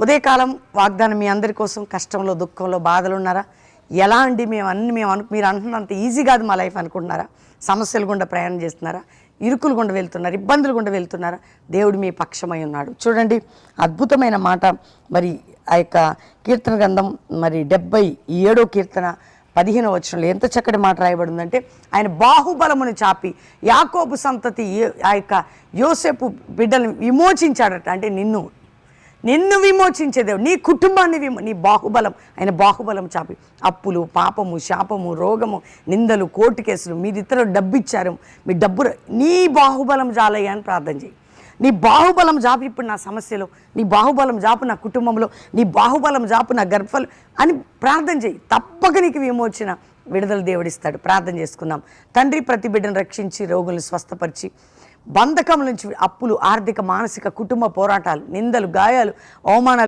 ఉదయకాలం వాగ్దానం మీ అందరి కోసం. కష్టంలో, దుఃఖంలో, బాధలు ఉన్నారా? ఎలా అండి మీరు అంటున్నంత ఈజీ కాదు మా లైఫ్ అనుకుంటున్నారా? సమస్యలు గుండా ప్రయాణం చేస్తున్నారా? ఇరుకులు గుండా వెళ్తున్నారా? ఇబ్బందులు గుండా వెళ్తున్నారా? దేవుడు మీ పక్షమై ఉన్నాడు. చూడండి, అద్భుతమైన మాట. మరి ఆ యొక్క కీర్తన గ్రంథం మరి 77వ కీర్తన 15వ వచనంలో ఎంత చక్కటి మాట రాయబడిందంటే, ఆయన బాహుబలమును చాపి యాకోబు సంతతి ఆ యొక్క యోసేపు బిడ్డలను విమోచించాడట. అంటే నిన్ను విమోచించే దేవుడు, నీ కుటుంబాన్ని నీ బాహుబలం, ఆయన బాహుబలం చాపి అప్పులు, పాపము, శాపము, రోగము, నిందలు, కోర్టు కేసులు, మీరు ఇతరులు డబ్బు ఇచ్చారు, మీ డబ్బు నీ బాహుబలం చాలయ్యా అని ప్రార్థన చేయి. నీ బాహుబలం జాపు ఇప్పుడు నా సమస్యలో, నీ బాహుబలం జాపు నా కుటుంబంలో, నీ బాహుబలం జాపు నా గర్భలు అని ప్రార్థన చేయి. తప్పక నీకు విమోచన, విడుదల దేవుడిస్తాడు. ప్రార్థన చేసుకుందాం. తండ్రి, ప్రతి బిడ్డను రక్షించి, రోగులను స్వస్థపరిచి, బంధకం నుంచి, అప్పులు, ఆర్థిక, మానసిక, కుటుంబ పోరాటాలు, నిందలు, గాయాలు, అవమానాలు